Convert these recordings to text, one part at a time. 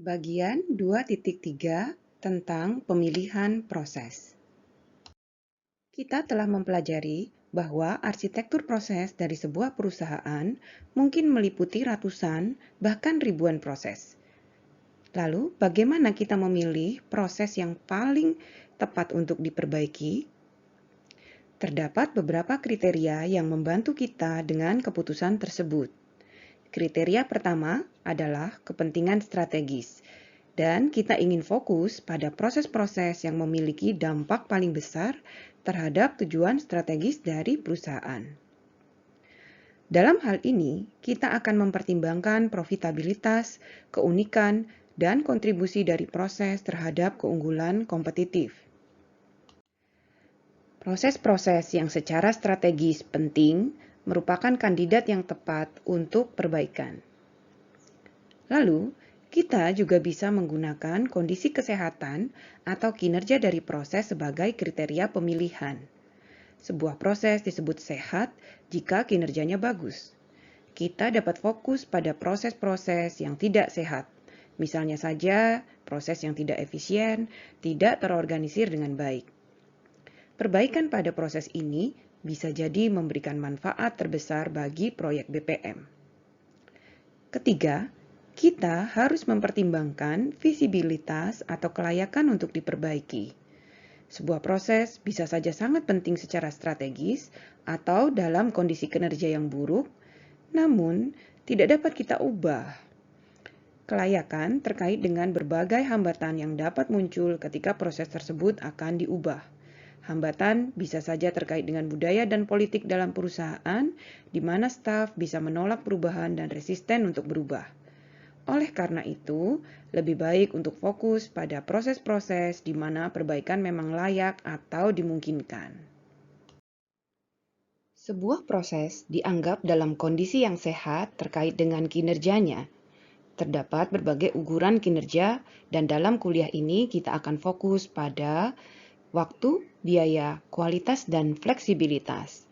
Bagian 2.3 tentang pemilihan proses. Kita telah mempelajari bahwa arsitektur proses dari sebuah perusahaan mungkin meliputi ratusan, bahkan ribuan proses. Lalu, bagaimana kita memilih proses yang paling tepat untuk diperbaiki? Terdapat beberapa kriteria yang membantu kita dengan keputusan tersebut. Kriteria pertama adalah kepentingan strategis, dan kita ingin fokus pada proses-proses yang memiliki dampak paling besar terhadap tujuan strategis dari perusahaan. Dalam hal ini, kita akan mempertimbangkan profitabilitas, keunikan, dan kontribusi dari proses terhadap keunggulan kompetitif. Proses-proses yang secara strategis penting merupakan kandidat yang tepat untuk perbaikan. Lalu, kita juga bisa menggunakan kondisi kesehatan atau kinerja dari proses sebagai kriteria pemilihan. Sebuah proses disebut sehat jika kinerjanya bagus. Kita dapat fokus pada proses-proses yang tidak sehat. Misalnya saja, proses yang tidak efisien, tidak terorganisir dengan baik. Perbaikan pada proses ini bisa jadi memberikan manfaat terbesar bagi proyek BPM. Ketiga, kita harus mempertimbangkan visibilitas atau kelayakan untuk diperbaiki. Sebuah proses bisa saja sangat penting secara strategis atau dalam kondisi kinerja yang buruk, namun tidak dapat kita ubah. Kelayakan terkait dengan berbagai hambatan yang dapat muncul ketika proses tersebut akan diubah. Hambatan bisa saja terkait dengan budaya dan politik dalam perusahaan, di mana staf bisa menolak perubahan dan resisten untuk berubah. Oleh karena itu, lebih baik untuk fokus pada proses-proses di mana perbaikan memang layak atau dimungkinkan. Sebuah proses dianggap dalam kondisi yang sehat terkait dengan kinerjanya. Terdapat berbagai ukuran kinerja, dan dalam kuliah ini kita akan fokus pada waktu, biaya, kualitas, dan fleksibilitas.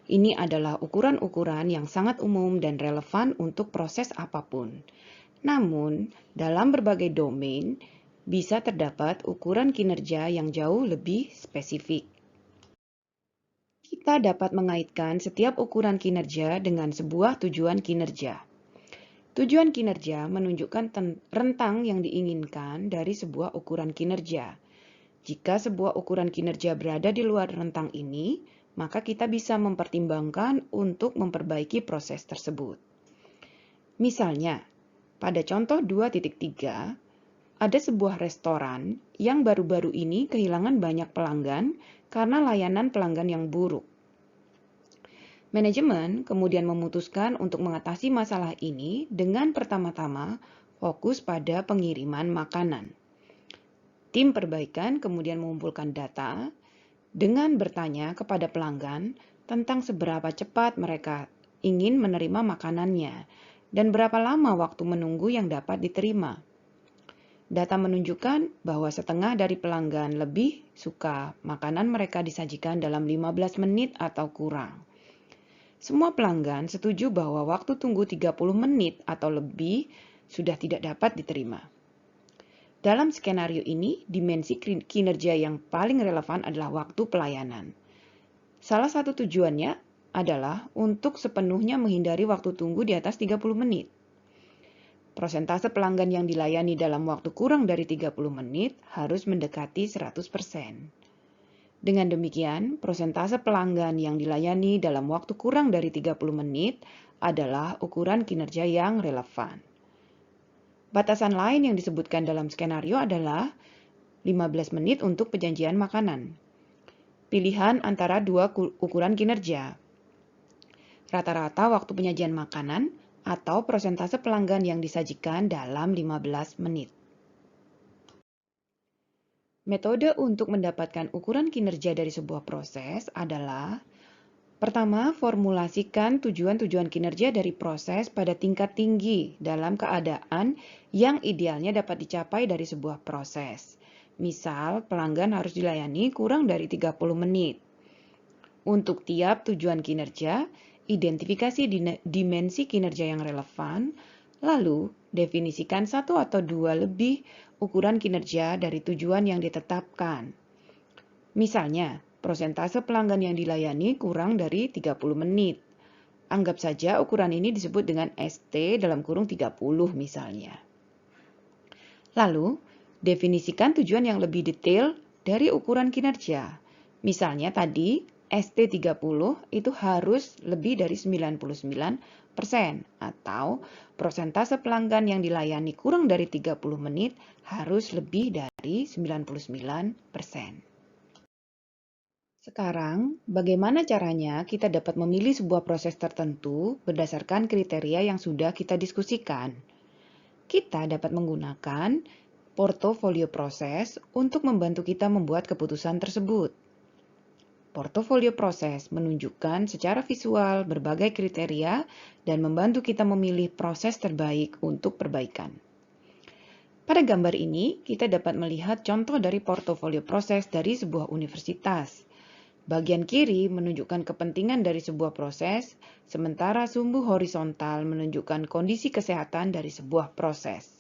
Ini adalah ukuran-ukuran yang sangat umum dan relevan untuk proses apapun. Namun, dalam berbagai domain, bisa terdapat ukuran kinerja yang jauh lebih spesifik. Kita dapat mengaitkan setiap ukuran kinerja dengan sebuah tujuan kinerja. Tujuan kinerja menunjukkan rentang yang diinginkan dari sebuah ukuran kinerja. Jika sebuah ukuran kinerja berada di luar rentang ini, maka kita bisa mempertimbangkan untuk memperbaiki proses tersebut. Misalnya, pada contoh 2.3, ada sebuah restoran yang baru-baru ini kehilangan banyak pelanggan karena layanan pelanggan yang buruk. Manajemen kemudian memutuskan untuk mengatasi masalah ini dengan pertama-tama fokus pada pengiriman makanan. Tim perbaikan kemudian mengumpulkan data dengan bertanya kepada pelanggan tentang seberapa cepat mereka ingin menerima makanannya dan berapa lama waktu menunggu yang dapat diterima. Data menunjukkan bahwa setengah dari pelanggan lebih suka makanan mereka disajikan dalam 15 menit atau kurang. Semua pelanggan setuju bahwa waktu tunggu 30 menit atau lebih sudah tidak dapat diterima. Dalam skenario ini, dimensi kinerja yang paling relevan adalah waktu pelayanan. Salah satu tujuannya adalah untuk sepenuhnya menghindari waktu tunggu di atas 30 menit. Persentase pelanggan yang dilayani dalam waktu kurang dari 30 menit harus mendekati 100%. Dengan demikian, persentase pelanggan yang dilayani dalam waktu kurang dari 30 menit adalah ukuran kinerja yang relevan. Batasan lain yang disebutkan dalam skenario adalah 15 menit untuk penyajian makanan. Pilihan antara dua ukuran kinerja. Rata-rata waktu penyajian makanan atau persentase pelanggan yang disajikan dalam 15 menit. Metode untuk mendapatkan ukuran kinerja dari sebuah proses adalah: pertama, formulasikan tujuan-tujuan kinerja dari proses pada tingkat tinggi dalam keadaan yang idealnya dapat dicapai dari sebuah proses. Misal, pelanggan harus dilayani kurang dari 30 menit. Untuk tiap tujuan kinerja, identifikasi dimensi kinerja yang relevan, lalu definisikan satu atau dua lebih ukuran kinerja dari tujuan yang ditetapkan. Misalnya, persentase pelanggan yang dilayani kurang dari 30 menit. Anggap saja ukuran ini disebut dengan ST dalam kurung 30 misalnya. Lalu, definisikan tujuan yang lebih detail dari ukuran kinerja. Misalnya tadi, ST30 itu harus lebih dari 99% atau persentase pelanggan yang dilayani kurang dari 30 menit harus lebih dari 99%. Sekarang, bagaimana caranya kita dapat memilih sebuah proses tertentu berdasarkan kriteria yang sudah kita diskusikan? Kita dapat menggunakan portofolio proses untuk membantu kita membuat keputusan tersebut. Portofolio proses menunjukkan secara visual berbagai kriteria dan membantu kita memilih proses terbaik untuk perbaikan. Pada gambar ini, kita dapat melihat contoh dari portofolio proses dari sebuah universitas. Bagian kiri menunjukkan kepentingan dari sebuah proses, sementara sumbu horizontal menunjukkan kondisi kesehatan dari sebuah proses.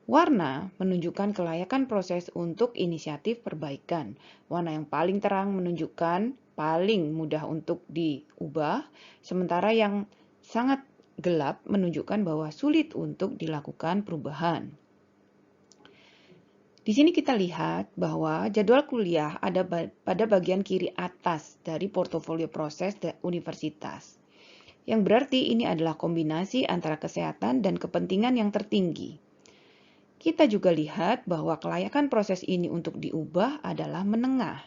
Warna menunjukkan kelayakan proses untuk inisiatif perbaikan. Warna yang paling terang menunjukkan paling mudah untuk diubah, sementara yang sangat gelap menunjukkan bahwa sulit untuk dilakukan perubahan. Di sini kita lihat bahwa jadwal kuliah ada pada bagian kiri atas dari portofolio proses universitas, yang berarti ini adalah kombinasi antara kesehatan dan kepentingan yang tertinggi. Kita juga lihat bahwa kelayakan proses ini untuk diubah adalah menengah.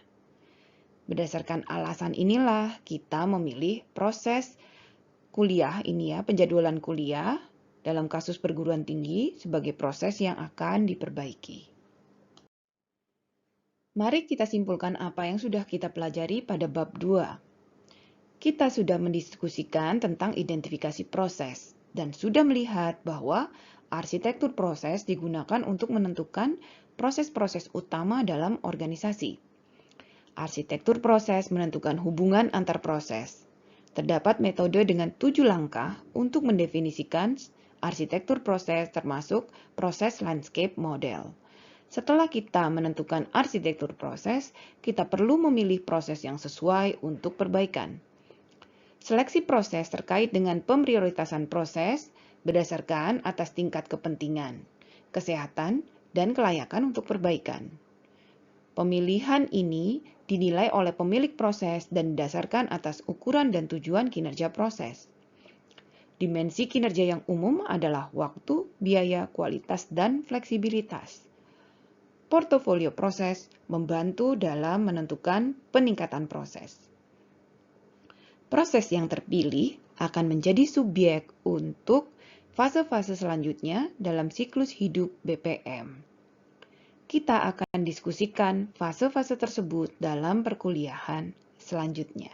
Berdasarkan alasan inilah kita memilih proses kuliah ini penjadwalan kuliah dalam kasus perguruan tinggi sebagai proses yang akan diperbaiki. Mari kita simpulkan apa yang sudah kita pelajari pada bab 2. Kita sudah mendiskusikan tentang identifikasi proses dan sudah melihat bahwa arsitektur proses digunakan untuk menentukan proses-proses utama dalam organisasi. Arsitektur proses menentukan hubungan antar proses. Terdapat metode dengan 7 langkah untuk mendefinisikan arsitektur proses termasuk proses landscape model. Setelah kita menentukan arsitektur proses, kita perlu memilih proses yang sesuai untuk perbaikan. Seleksi proses terkait dengan pemprioritasan proses berdasarkan atas tingkat kepentingan, kesehatan, dan kelayakan untuk perbaikan. Pemilihan ini dinilai oleh pemilik proses dan didasarkan atas ukuran dan tujuan kinerja proses. Dimensi kinerja yang umum adalah waktu, biaya, kualitas, dan fleksibilitas. Portofolio proses membantu dalam menentukan peningkatan proses. Proses yang terpilih akan menjadi subjek untuk fase-fase selanjutnya dalam siklus hidup BPM. Kita akan diskusikan fase-fase tersebut dalam perkuliahan selanjutnya.